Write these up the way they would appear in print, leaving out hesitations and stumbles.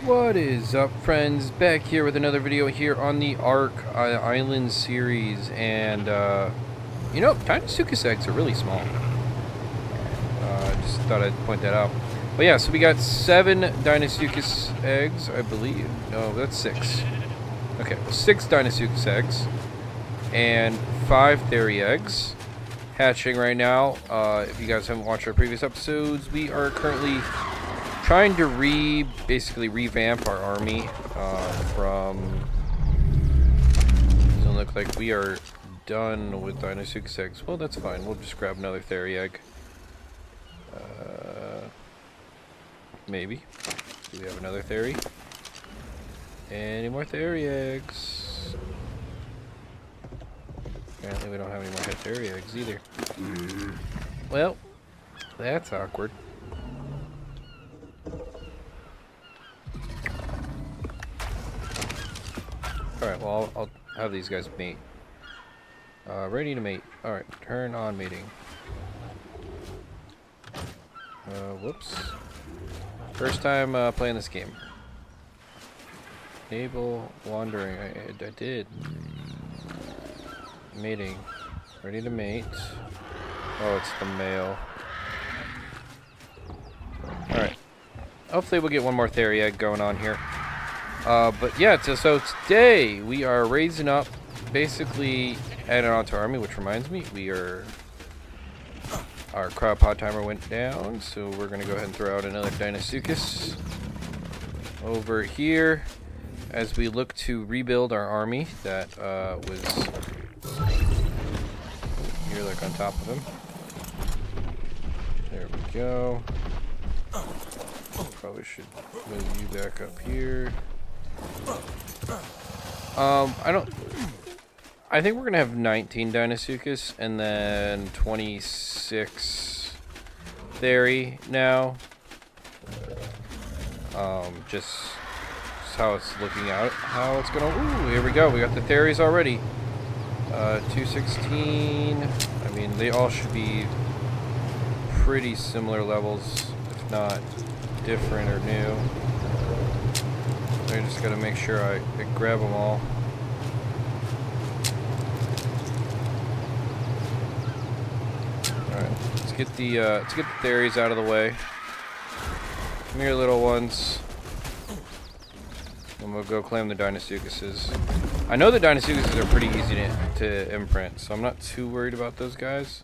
What is up, friends? Back here with another video here on the Ark Island series, and you know, Deinosuchus eggs are really small. Just thought I'd point that out. But yeah, so we got 7 Deinosuchus eggs, I believe. No, that's 6. Okay, 6 Deinosuchus eggs and 5 Theria eggs hatching right now. If you guys haven't watched our previous episodes, we are currently trying to basically revamp our army doesn't look like we are done with Deinosuchus eggs. Well, that's fine. We'll just grab another Theria egg. Maybe. Do we have another Theria? Any more Theria eggs? Apparently we don't have any more Theria eggs either. Well, that's awkward. Alright, well, I'll have these guys mate. Ready to mate. Alright, turn on mating. Whoops. First time playing this game. Enable wandering. I did. Mating. Ready to mate. Oh, it's the male. Alright. Hopefully we'll get one more Theria egg going on here. But yeah, so today we are raising up, basically adding on to our army, which reminds me, our cryopod timer went down, so we're going to go ahead and throw out another Deinosuchus over here as we look to rebuild our army that was here, like on top of him. There we go. Probably should move you back up here. I think we're gonna have 19 Deinosuchus and then 26 Theria now. Just how it's looking out, how it's gonna. Ooh, here we go. We got the Therias already. 216. I mean, they all should be pretty similar levels, if not different or new. I just gotta make sure I grab them all. Alright, let's get the Therias out of the way. Come here, little ones. And we'll go claim the Deinosuchuses. I know the Deinosuchuses are pretty easy to imprint, so I'm not too worried about those guys.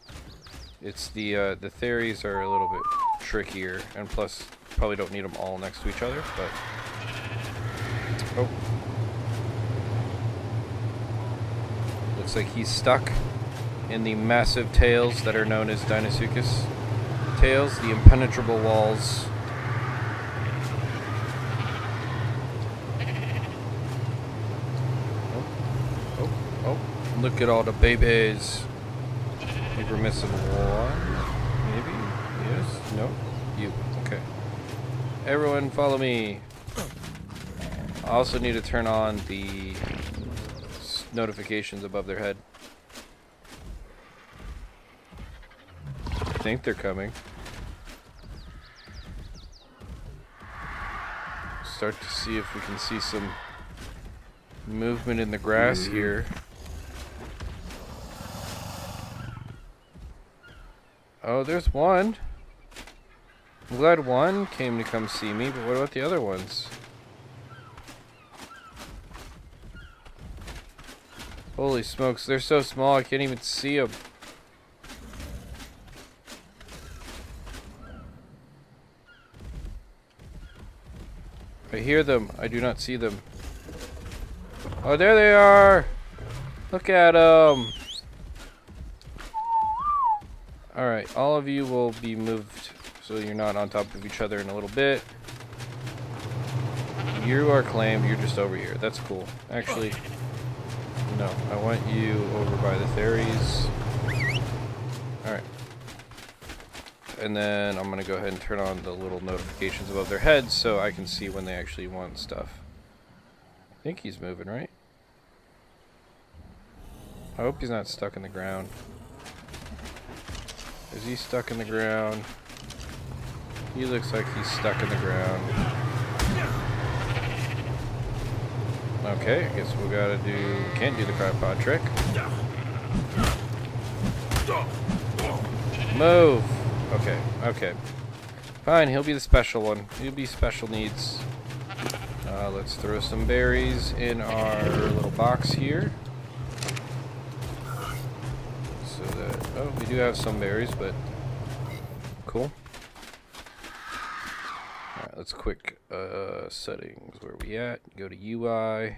It's the Therias are a little bit trickier, and plus probably don't need them all next to each other, but. Oh. Looks like he's stuck in the massive tails that are known as Deinosuchus tails, the impenetrable walls. Oh, look at all the babies. I think we're missing one. Maybe? Yes? No? You. Okay. Everyone follow me. I also need to turn on the notifications above their head. I think they're coming. Start to see if we can see some movement in the grass here. Oh, there's one. I'm glad one came to come see me, but what about the other ones? Holy smokes, they're so small I can't even see them. I hear them, I do not see them. Oh, there they are! Look at them! Alright, all of you will be moved so you're not on top of each other in a little bit. You are claimed, you're just over here. That's cool. Actually, no, I want you over by the Therias. Alright. And then I'm going to go ahead and turn on the little notifications above their heads so I can see when they actually want stuff. I think he's moving, right? I hope he's not stuck in the ground. Is he stuck in the ground? He looks like he's stuck in the ground. Okay, I guess we gotta do... Can't do the cryopod trick. Move! Okay, okay. Fine, he'll be the special one. He'll be special needs. Let's throw some berries in our little box here. So that... Oh, we do have some berries, but... Cool. Alright, let's quick settings. Where are we at? Go to UI.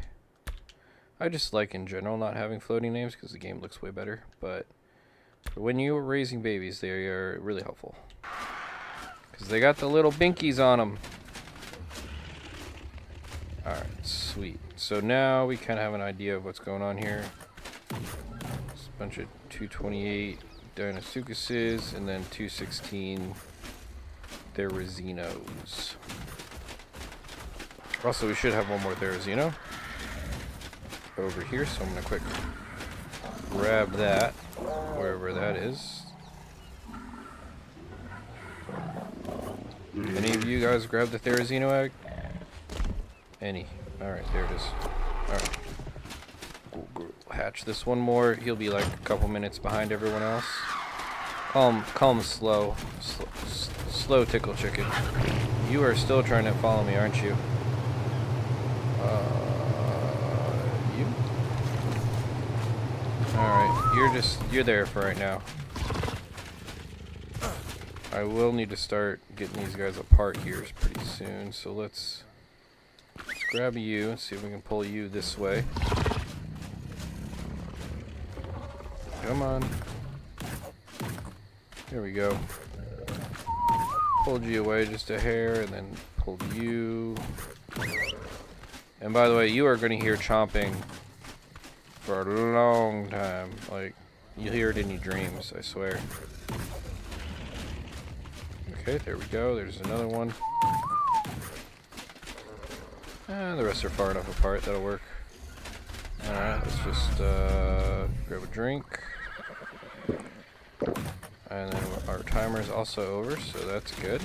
I just like, in general, not having floating names because the game looks way better. But for when you are raising babies, they are really helpful. Because they got the little binkies on them. Alright, sweet. So now we kind of have an idea of what's going on here. It's a bunch of 228 Deinosuchuses and then 216 Therizinos. Also, we should have one more Therizino over here, so I'm going to quick grab that, wherever that is. Any of you guys grab the Therizino egg? Any. Alright, there it is. Alright. We'll hatch this one more. He'll be like a couple minutes behind everyone else. Call him slow. Slow tickle chicken. You are still trying to follow me, aren't you? You? Alright, you're there for right now. I will need to start getting these guys apart here pretty soon, so let's grab you and see if we can pull you this way. Come on. There we go. Pulled you away just a hair and then pulled you. And by the way, you are going to hear chomping for a long time. Like, you'll hear it in your dreams, I swear. Okay, there we go. There's another one. And the rest are far enough apart. That'll work. Alright, let's just grab a drink. And then our timer is also over, so that's good.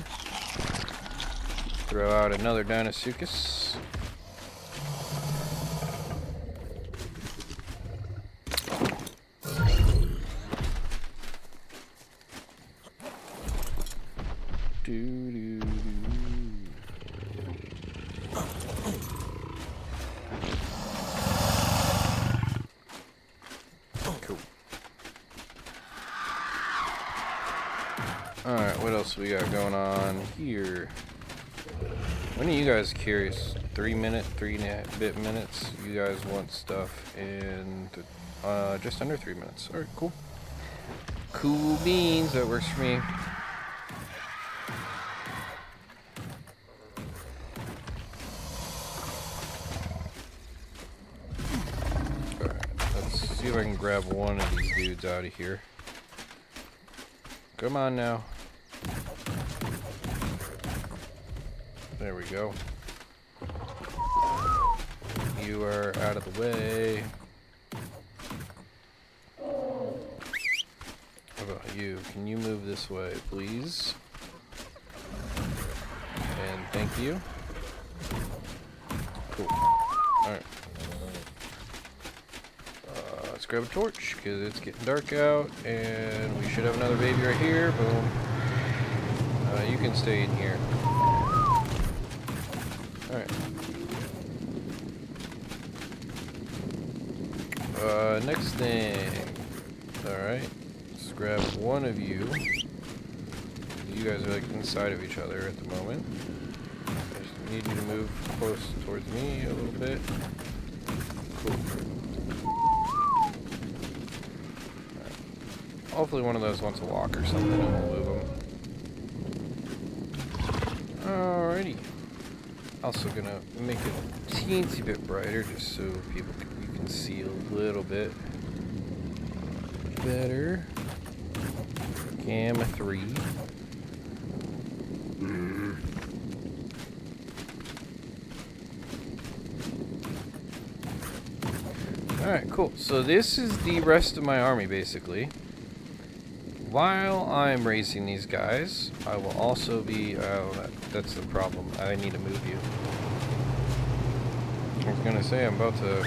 Throw out another Deinosuchus. Cool. Alright, what else we got going on here? When are you guys curious? 3 minutes, 3.5 minutes? You guys want stuff in just under 3 minutes. Alright, cool. Cool beans, that works for me. See if I can grab one of these dudes out of here. Come on now. There we go. You are out of the way. How about you? Can you move this way, please? And thank you. Cool. Alright. Let's grab a torch, because it's getting dark out, and we should have another baby right here. Boom. You can stay in here. Alright. Next thing. Alright. Let's grab one of you. You guys are like inside of each other at the moment. I just need you to move close towards me a little bit. Cool. Hopefully one of those wants to walk or something and we'll move them. Alrighty. Also gonna make it a teensy bit brighter just so you can see a little bit better. Gamma 3. Alright, cool. So this is the rest of my army basically. While I'm raising these guys, I will also be... Oh, that's the problem. I need to move you. I was gonna say, I'm about to...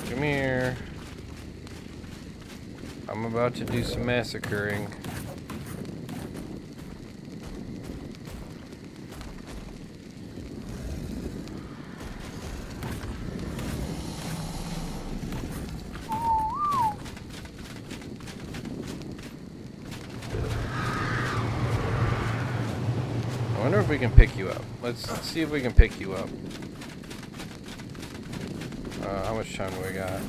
Come here. I'm about to do some massacring. I wonder if we can pick you up. Let's see if we can pick you up. How much time do we got?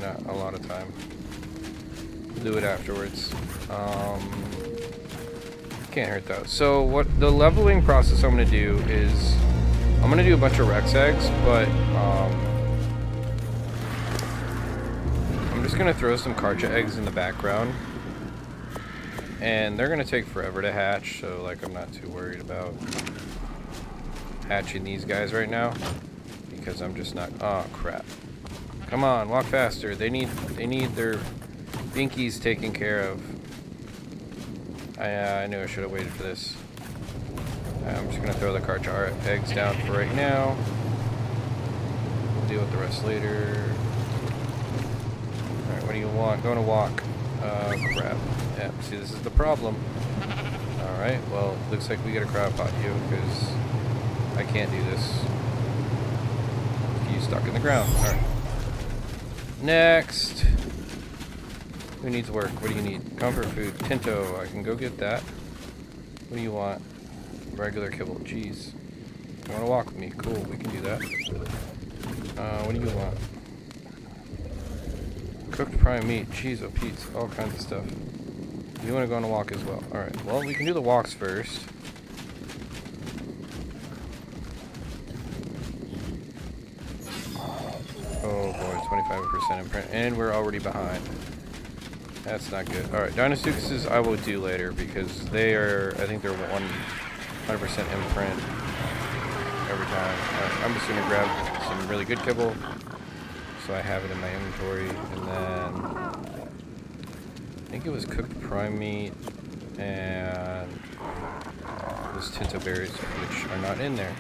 Not a lot of time. We'll do it afterwards. Can't hurt though. So what the leveling process I'm gonna do is I'm gonna do a bunch of Rex eggs, but I'm just gonna throw some Karcha eggs in the background. And they're gonna take forever to hatch, so like I'm not too worried about hatching these guys right now because I'm just not. Oh crap! Come on, walk faster. They need their binkies taken care of. I knew I should have waited for this. I'm just gonna throw the Karcha eggs down for right now. We'll deal with the rest later. All right, what do you want? Going to walk. Crap. Yeah, see, this is the problem. Alright, well, looks like we gotta crowd pot you, because I can't do this. You stuck in the ground. Alright. Next! Who needs work? What do you need? Comfort food. Tinto. I can go get that. What do you want? Regular kibble. Jeez. You wanna walk with me? Cool, we can do that. What do you want? Cooked prime meat. Cheese, oh, Pete's. All kinds of stuff. You want to go on a walk as well. Alright, well, we can do the walks first. Oh boy, 25% imprint. And we're already behind. That's not good. Alright, Deinosuchuses I will do later because they are, I think they're 100% imprint every time. Alright, I'm just going to grab some really good kibble so I have it in my inventory. And then I think it was cooked prime meat and those Tinto berries, which are not in there.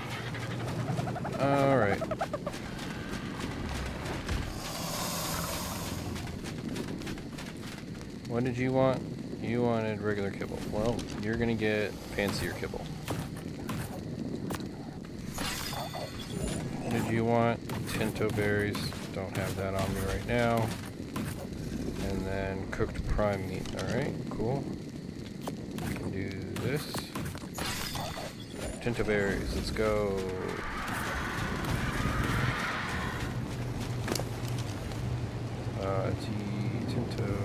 Alright. What did you want? You wanted regular kibble. Well, you're gonna get fancier kibble. What did you want? Tinto berries. Don't have that on me right now. And then cooked prime meat. Alright, cool. We can do this. Tinto berries, let's go. Tinto.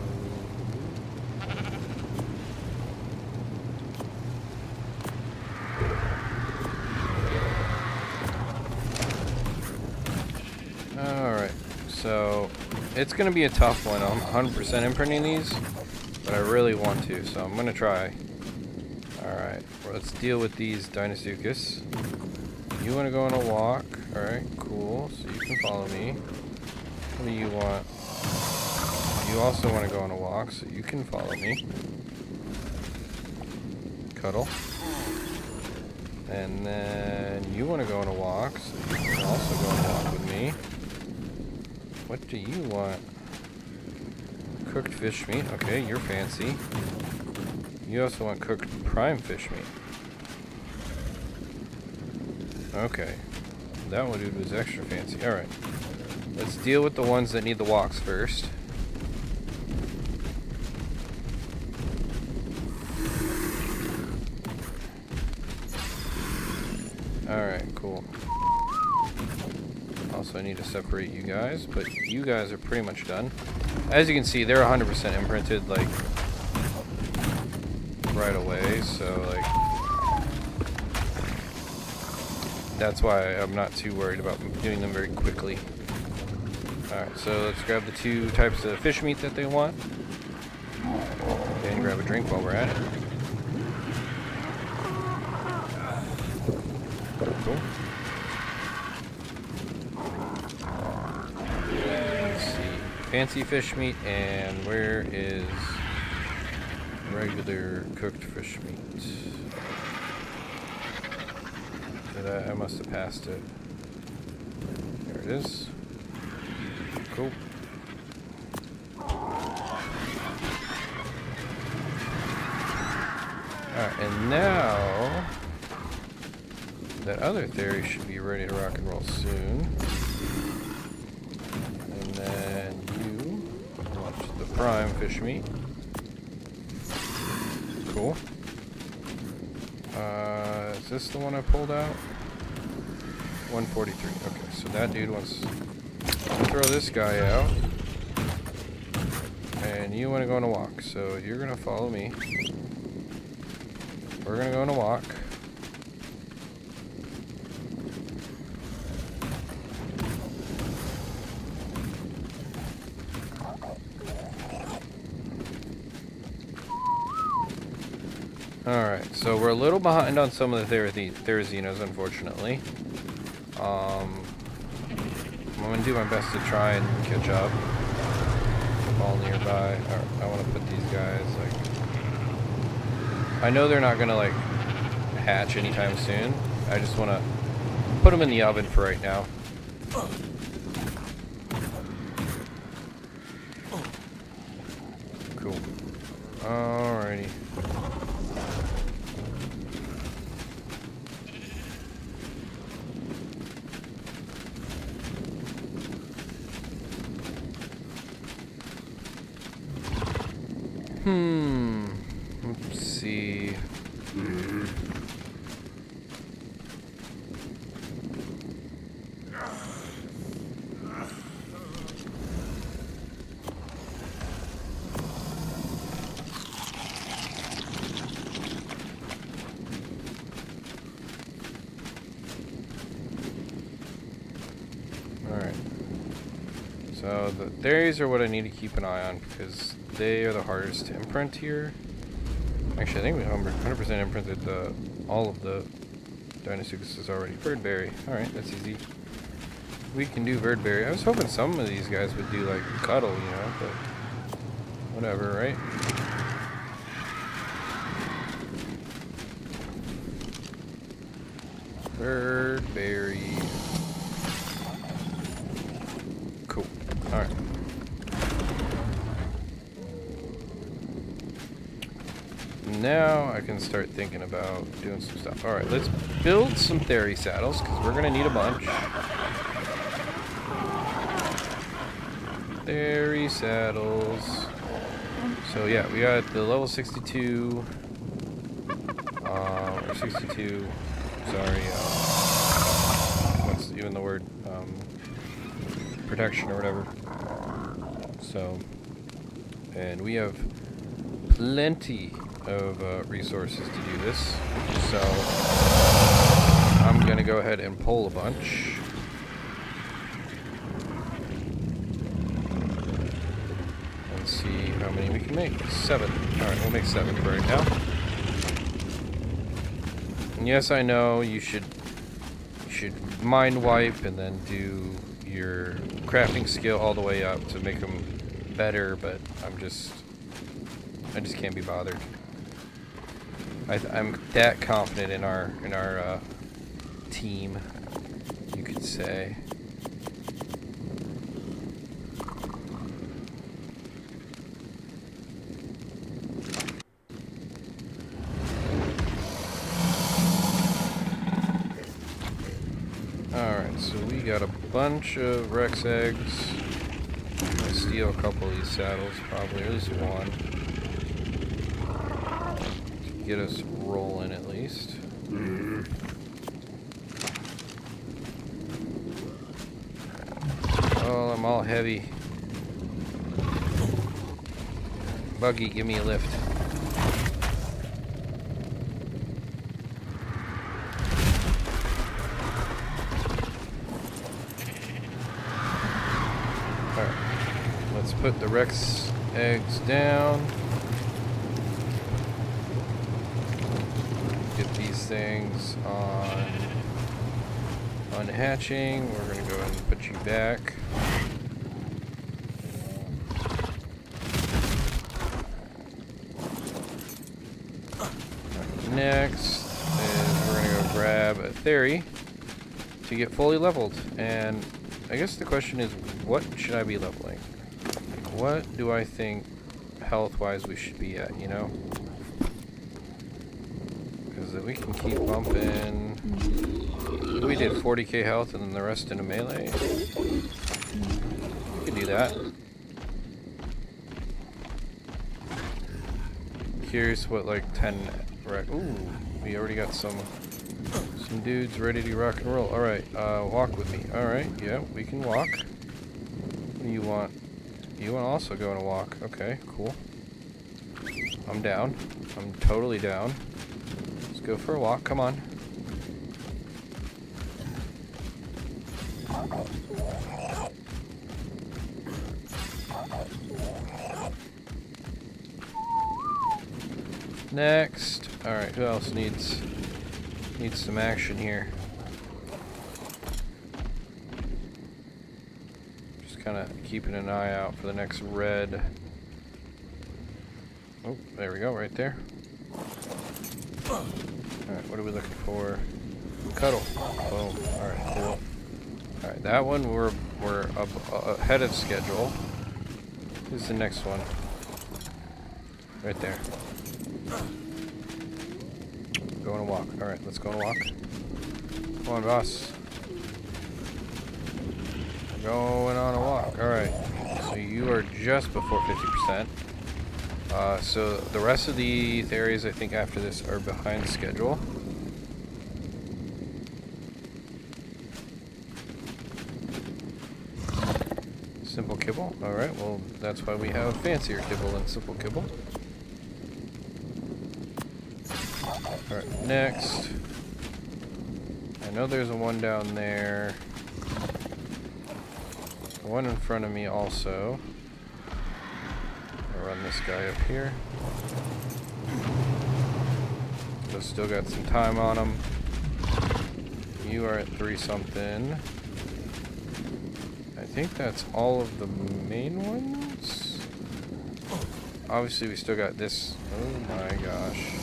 Alright, so it's going to be a tough one. I'm 100% imprinting these, but I really want to, so I'm going to try. Alright, well, let's deal with these Deinosuchus. You want to go on a walk? Alright, cool, so you can follow me. What do you want? You also want to go on a walk, so you can follow me. Cuddle. And then you want to go on a walk, so you can also go on a walk with me. What do you want? Cooked fish meat. Okay, you're fancy. You also want cooked prime fish meat. Okay. That one dude was extra fancy. Alright. Let's deal with the ones that need the walks first. Alright, cool. Also, I need to separate you guys, but you guys are pretty much done. As you can see, they're 100% imprinted, like, right away, so, like, that's why I'm not too worried about doing them very quickly. Alright, so let's grab the two types of fish meat that they want. And grab a drink while we're at it. Cool. Let's see. Fancy fish meat, and where is regular cooked fish meat? that. I must have passed it. There it is. Cool. Alright, and now that other theory should be ready to rock and roll soon. And then you launch the prime fish meat. Cool. Is this the one I pulled out? 143. Okay, so that dude wants to throw this guy out. And you want to go on a walk, so you're going to follow me. We're going to go on a walk. Alright, so we're a little behind on some of the Therizzinos, unfortunately. I'm going to do my best to try and catch up. All nearby. Alright, I want to put these guys, like... I know they're not going to, like, hatch anytime soon. I just want to put them in the oven for right now. Cool. Alrighty. Let's see. Alright. So the theories are what I need to keep an eye on because they are the hardest to imprint here. Actually, I think we 100% imprinted all of the Deinosuchuses already. Birdberry. Alright, that's easy. We can do Birdberry. I was hoping some of these guys would do, like, Cuddle, you know, but whatever, right? Birdberry. Cool. Alright. Now I can start thinking about doing some stuff. Alright, let's build some Theri saddles, because we're going to need a bunch. Theri saddles. So yeah, we got the level 62, or 62, sorry, what's even the word, protection or whatever. So, and we have plenty of resources to do this, so I'm gonna go ahead and pull a bunch. And see how many we can make. 7. Alright, we'll make 7 for right now. And yes, I know you should mind wipe and then do your crafting skill all the way up to make them better, but I just can't be bothered. I'm that confident in our team, you could say. Alright, so we got a bunch of Rex eggs. I'm gonna steal a couple of these saddles, probably, or at least one. Get us rolling at least. Oh, I'm all heavy. Buggy, give me a lift. Alright, let's put the Rex eggs down. Things on hatching. We're going to go ahead and put you back. Next is we're going to go grab a Theory to get fully leveled. And I guess the question is, what should I be leveling? Like, what do I think health-wise we should be at, you know? Because we can keep bumping. We did 40k health and then the rest in a melee. We can do that. Curious what like 10 ooh, we already got some dudes ready to rock and roll. Alright, walk with me. Alright, yeah, we can walk. What do you want? You want to also go on a walk. Okay, cool. I'm down. I'm totally down. Let's go for a walk. Come on. Next. Alright, who else needs some action here? Just kind of keeping an eye out for the next red. Oh, there we go, right there. Alright, what are we looking for? Cuddle. Boom. Alright, cool. Alright, that one we're ahead of schedule. Who's the next one? Right there. Go on a walk. Alright, let's go on a walk. Come on, boss. We're going on a walk. Alright. So you are just before 50%. So the rest of the areas I think after this are behind schedule. Simple kibble. Alright, well that's why we have fancier kibble than simple kibble. Alright, next. I know there's a one down there. One in front of me also. I'll run this guy up here. So still got some time on him. You are at 3 something. I think that's all of the main ones. Obviously we still got this. Oh my gosh.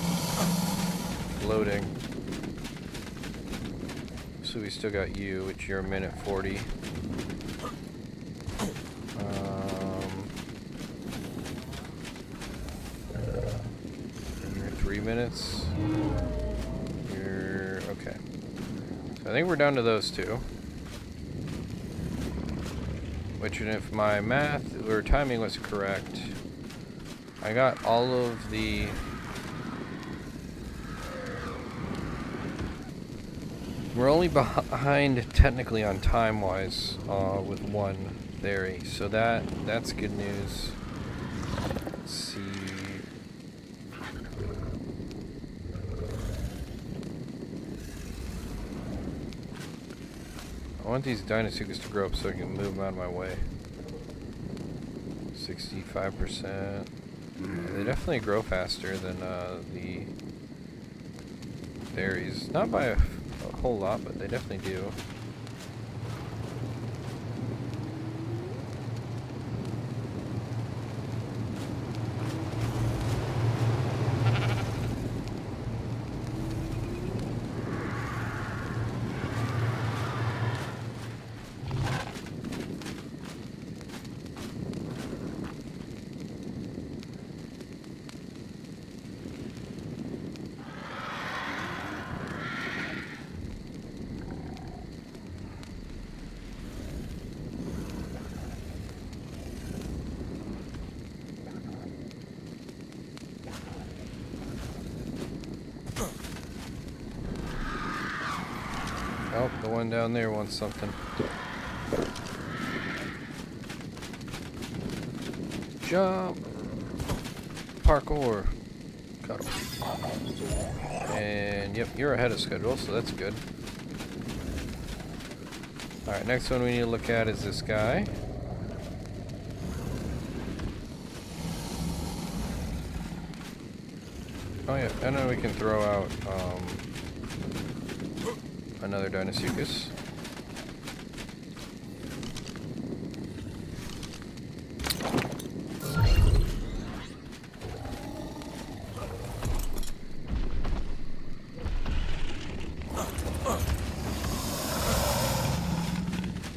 Loading. So we still got you, which you're a minute 40. You're 3 minutes. You're okay. So I think we're down to those two. Which, if my math or timing was correct, I got all of the we're only behind technically on time-wise with one theory, so that's good news. Let's see. I want these Deinosuchus to grow up so I can move them out of my way. 65%. They definitely grow faster than the fairies. Not by a whole lot, but they definitely do. Oh, the one down there wants something. Jump! Parkour! Cuddle. And yep, you're ahead of schedule, so that's good. Alright, next one we need to look at is this guy. Oh yeah, and then we can throw out another Deinosuchus.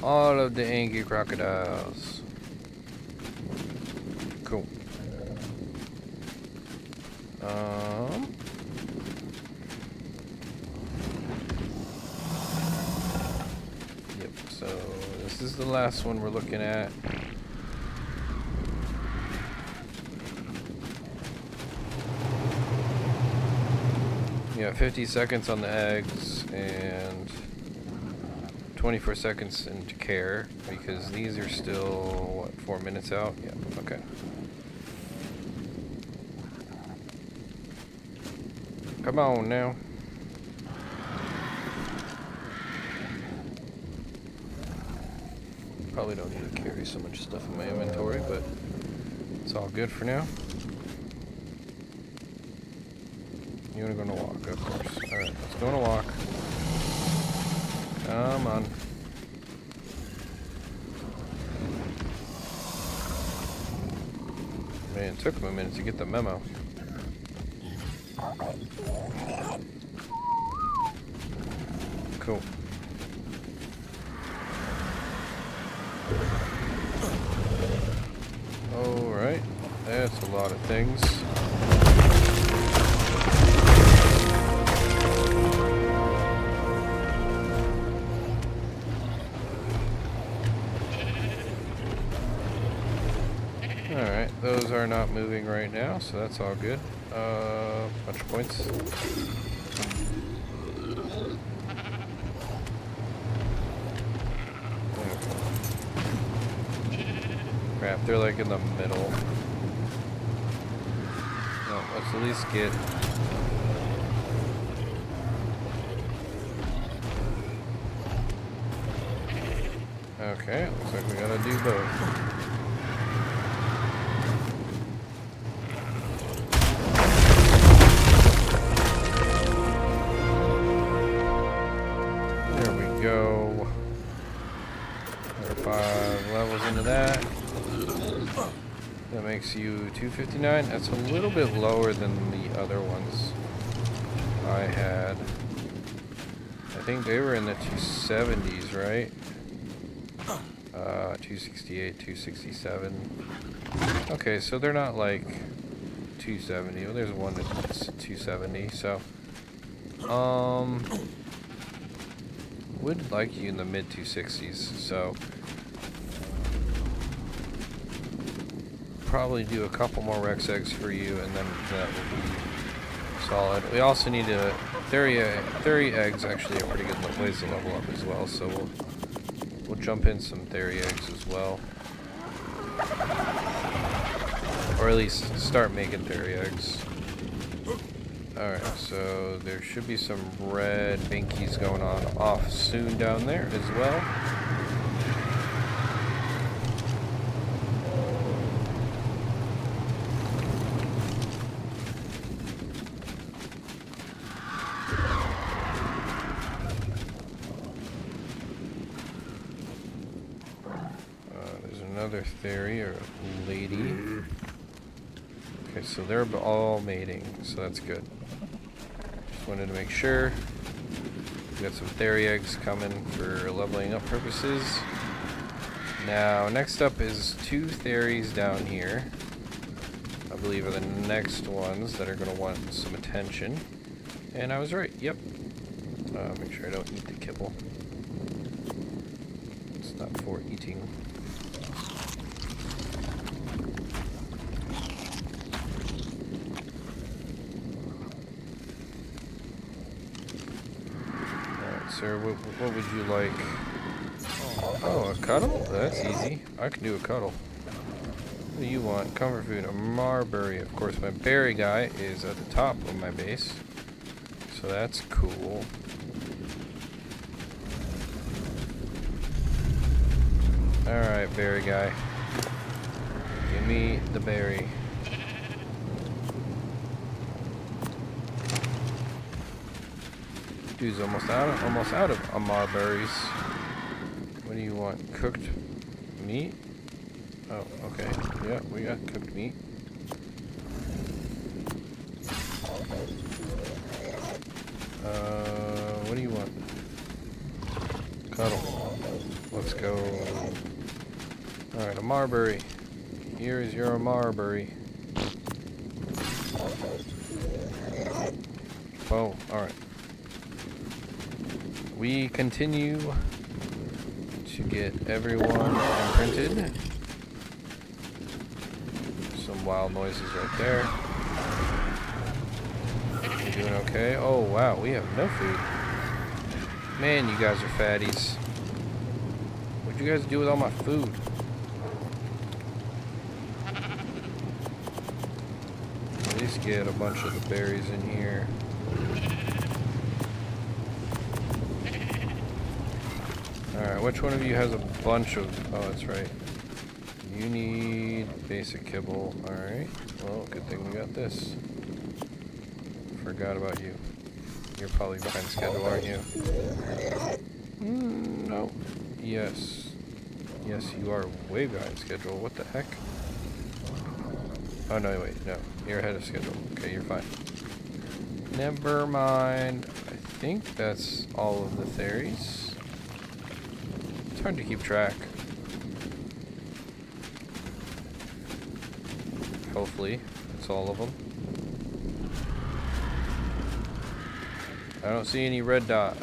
All of the angry crocodiles. Cool. Yep, so this is the last one we're looking at. Yeah, 50 seconds on the eggs and 24 seconds into care because these are still, what, 4 minutes out? Yeah, okay. Come on now. Probably don't need to carry so much stuff in my inventory, but it's all good for now. You wanna go on a walk, of course. Alright, let's go on a walk. Come on. Man, it took him a minute to get the memo. Cool. Alright, that's a lot of things. Alright, those are not moving right now, so that's all good. Bunch of points. Crap, they're like in the middle. No, let's at least get... Okay, looks like we gotta do both. Go. There are 5 levels into that. That makes you 259. That's a little bit lower than the other ones I had. I think they were in the 270s, right? 268, 267. Okay, so they're not like 270. Well, there's one that's 270, so would like you in the mid 260s, so probably do a couple more Rex eggs for you, and then that will be solid. We also need a Theory eggs actually a pretty good ways to level up as well, so we'll jump in some Theory eggs as well, or at least start making Theory eggs. Alright, so there should be some red binkies going on off soon down there as well. There's another theory, or a lady. Okay, so they're all mating, so that's good. Wanted to make sure. We got some Theory eggs coming for leveling up purposes. Now, next up is 2 Theories down here. I believe are the next ones that are going to want some attention. And I was right, yep. Make sure I don't eat the kibble. It's not for eating. Sir, what would you like? Oh, a cuddle? That's easy. I can do a cuddle. What do you want? Comfort food, a marberry. Of course, my berry guy is at the top of my base, so that's cool. Alright, berry guy. Give me the berry. Dude's almost out of Amar berries. What do you want? Cooked meat? Oh, okay. Yeah, we got cooked meat. What do you want? Cuddle. What let's go. Alright, a Marbury. Here is your Marbury. Oh, alright. We continue to get everyone imprinted. Some wild noises right there. You doing okay? Oh wow, we have no food. Man, you guys are fatties. What'd you guys do with all my food? At least get a bunch of the berries in here. Alright, which one of you has a bunch of... Oh, that's right. You need basic kibble. Alright. Well, good thing we got this. Forgot about you. You're probably behind schedule, aren't you? No. Yes. Yes, you are way behind schedule. What the heck? Oh, no, wait. No. You're ahead of schedule. Okay, you're fine. Never mind. I think that's all of the theories. It's hard to keep track. Hopefully, it's all of them. I don't see any red dot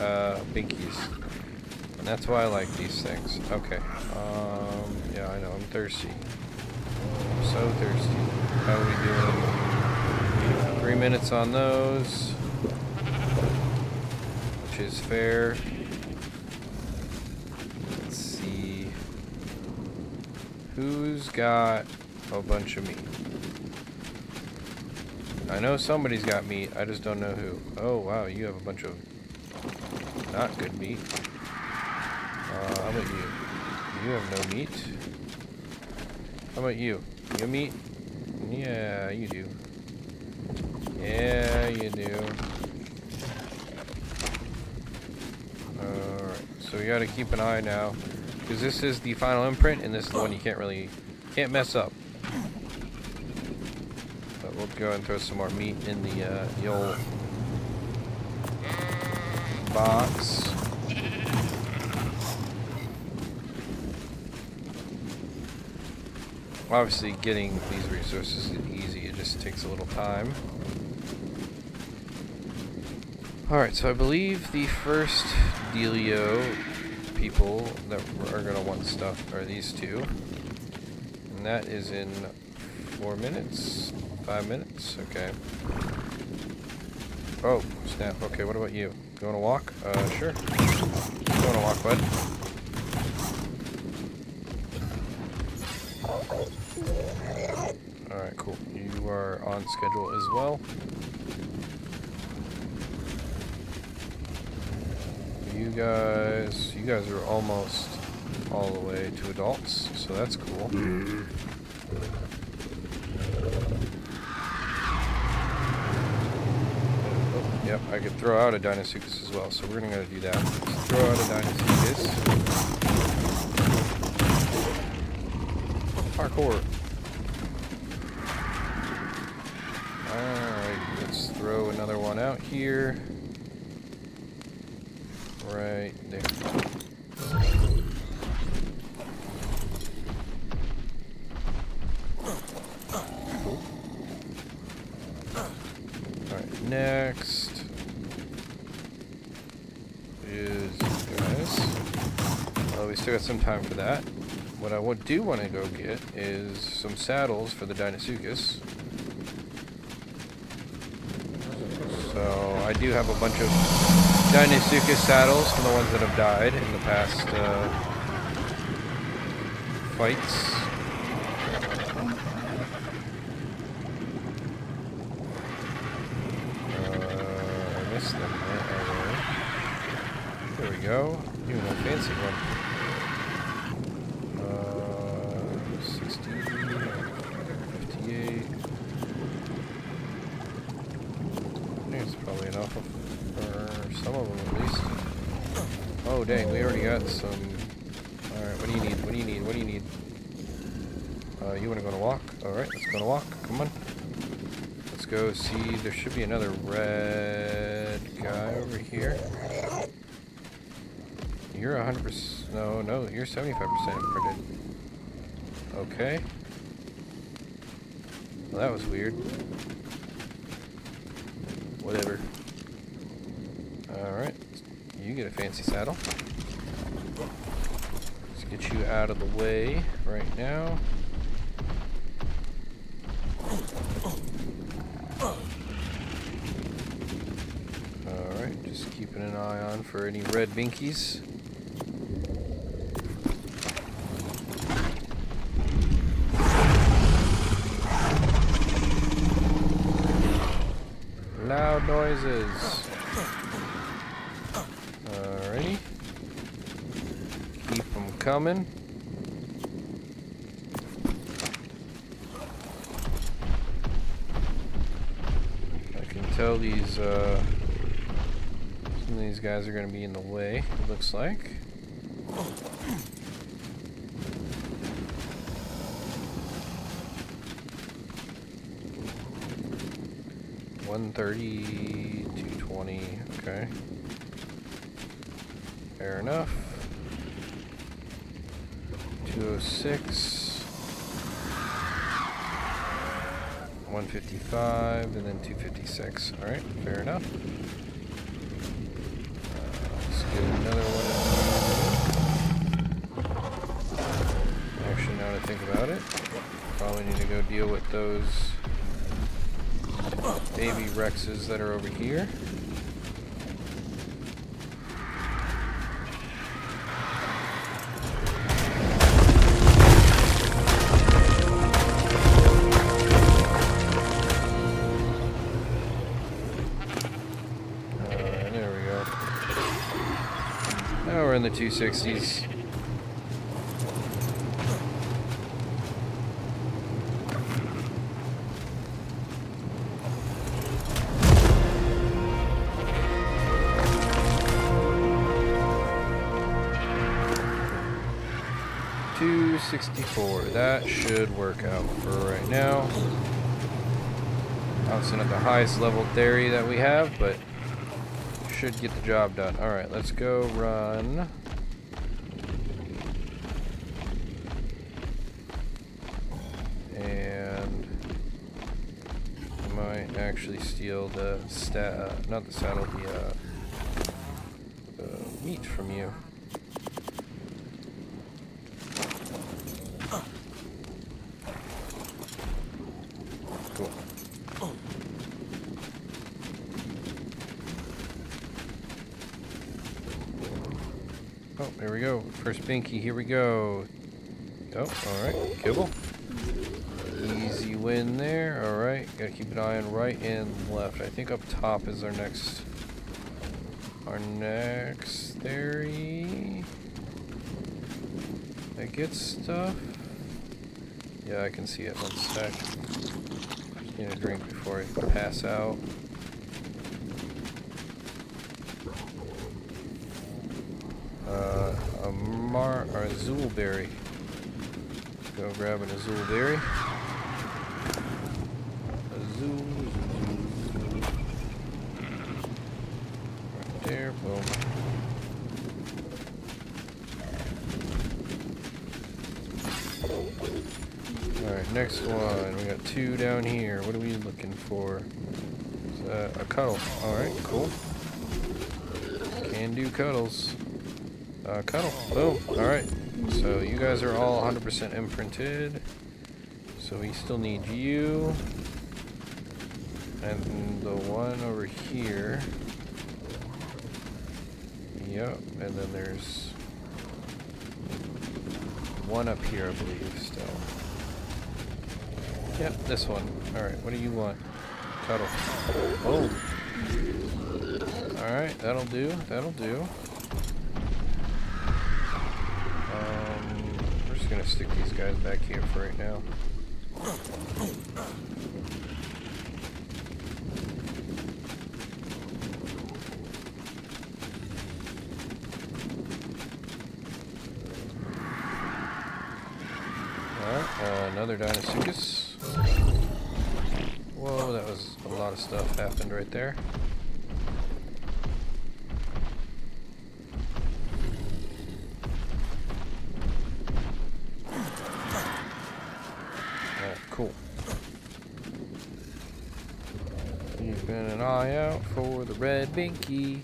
binkies, and that's why I like these things. Okay. Yeah, I know. I'm thirsty. I'm so thirsty. How are we doing? 3 minutes on those, which is fair. Let's see. Who's got a bunch of meat? I know somebody's got meat, I just don't know who. Oh wow, you have a bunch of not good meat. How about you? You have no meat. How about you? You got meat? Yeah, you do. Yeah, you do. Alright, so we gotta keep an eye now. Because this is the final imprint, and this is the one you can't mess up. We'll go and throw some more meat in the old box. Obviously, getting these resources is easy. It just takes a little time. Alright, so I believe the first dealio people that are going to want stuff are these two. And that is in 4 minutes. 5 minutes? Okay. Oh, snap. Okay, what about you? You wanna walk? Sure. You wanna walk, bud? Alright, cool. You are on schedule as well. You guys are almost all the way to adults, so that's cool. Yep, I could throw out a Deinosuchus as well, so we're gonna do that. Let's throw out a Deinosuchus. Parkour. Alright, let's throw another one out here. Right there. Cool. Alright, next is you guys. Well, we still got some time for that. What I do want to go get is some saddles for the Deinosuchus. So I do have a bunch of Deinosuchus saddles from the ones that have died in the past fights. I missed them. There we go. Even a fancy one. 60, 58. I think it's probably enough for some of them at least. Oh dang, we already got some. Alright, what do you need? What do you need? What do you need? You wanna go on a walk? Alright, let's go on a walk. Come on. Let's go see. There should be another red guy over here. you're 100%. No, you're 75% imprinted. Okay. Well, that was weird. Whatever. Alright. You get a fancy saddle. Let's get you out of the way right now. Alright, just keeping an eye on for any red binkies. Loud noises. Alrighty. Keep them coming. I can tell these, some of these guys are going to be in the way, it looks like. $130, $220, okay. Fair enough. 206, 155, and then 256. Alright, fair enough. Let's get another one. Actually, now that I think about it, probably need to go deal with those baby Rexes that are over here. There we go. Now we're in the 260s. That should work out for right now. Obviously not the highest level dairy that we have, but should get the job done. Alright, let's go run. And I might actually steal the not the saddle, the meat from you. Cool. Oh, there we go. First binky, here we go. Oh, alright. Kibble. Easy win there. Alright. Gotta keep an eye on right and left. I think up top is our next theory. That gets stuff. Yeah, I can see it. One sec. Just need a drink before I pass out. A Zoolberry. Go grab an Azulberry. Azul. Right there, boom. Alright, next one. We got two down here. What are we looking for? A cuddle. Alright, cool. Can do cuddles. Cuddle. Boom. Alright. So you guys are all 100% imprinted. So we still need you. And the one over here. Yep. And then there's one up here, I believe, still. Yep, this one. Alright, what do you want? Cuddle. Oh. Alright, that'll do. That'll do. We're just gonna stick these guys back here for right now. Alright, another Deinosuchus. Whoa, that was a lot of stuff happened right there. eye out for the red binky.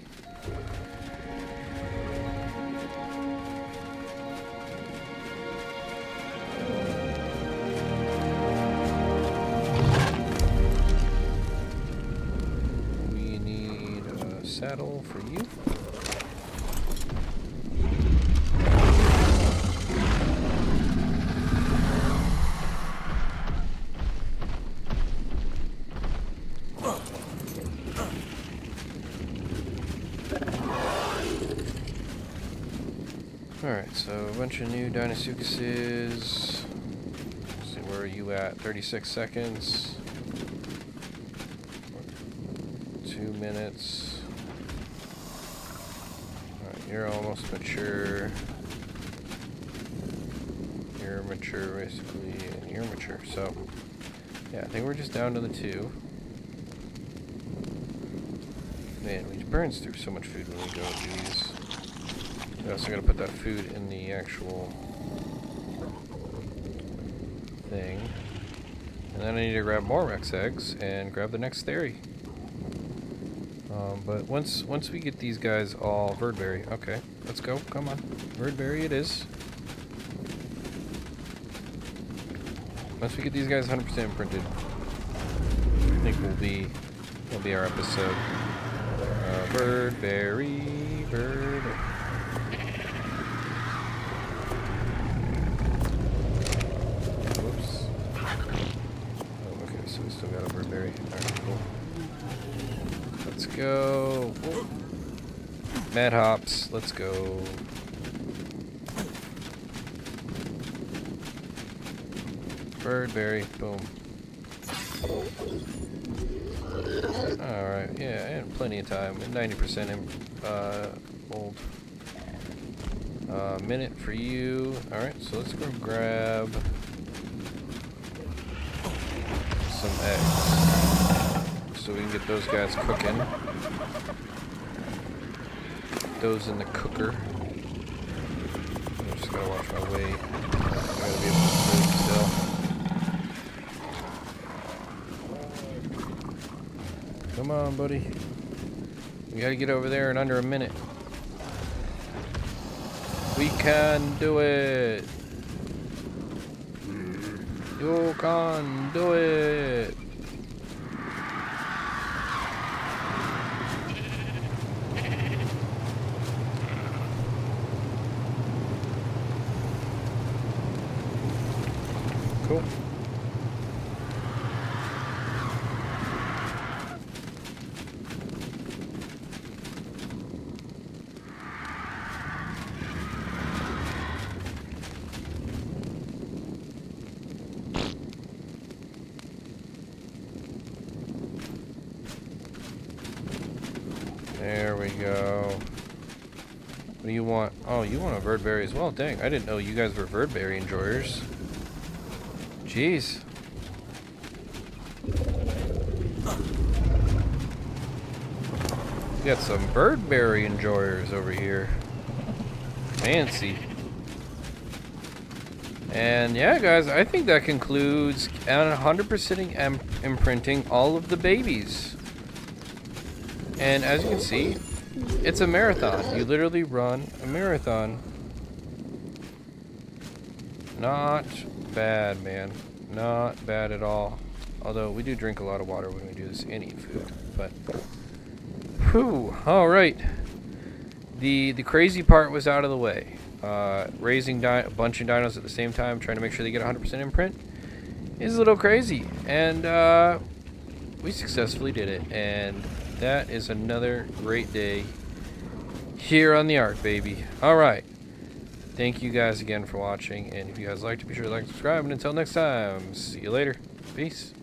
We need a saddle for you. Alright, so a bunch of new Deinosuchuses. Let's see, where are you at? 36 seconds. 2 minutes. Alright, you're almost mature. You're mature, basically, and you're mature. So, yeah, I think we're just down to the 2. Man, we burns through so much food when we go do these. We also gotta put that food in the actual thing. And then I need to grab more Rex eggs and grab the next theory. But once we get these guys all Verdberry, okay, let's go. Come on, Verdberry it is. Once we get these guys 100% imprinted, I think will be our episode. Verdberry, bird. Whoops. Oh, okay, so we still got a Verdberry. Alright, cool. Let's go. Whoa. Mad hops, let's go. Verdberry, boom. Alright, yeah, and plenty of time. 90% old. Minute for you. Alright, so let's go grab some eggs. So we can get those guys cooking. Those in the cooker. I just gotta watch my weight. I gotta be able to move still. Come on, buddy. We gotta get over there in under a minute. We can do it. You can do it. Cool. There we go. What do you want? Oh, you want a Verdberry as well? Dang, I didn't know you guys were Verdberry enjoyers. Jeez. We got some Verdberry enjoyers over here. Fancy. And yeah, guys, I think that concludes 100% imprinting all of the babies. And as you can see, it's a marathon. You literally run a marathon. Not bad, man. Not bad at all. Although we do drink a lot of water when we do this and eat food. But, whew, all right. The crazy part was out of the way. Raising a bunch of dinos at the same time, trying to make sure they get 100% imprint, is a little crazy. And we successfully did it. And that is another great day here on the Ark, baby. All right. Thank you guys again for watching. And if you guys liked it, be sure to like and subscribe. And until next time, see you later. Peace.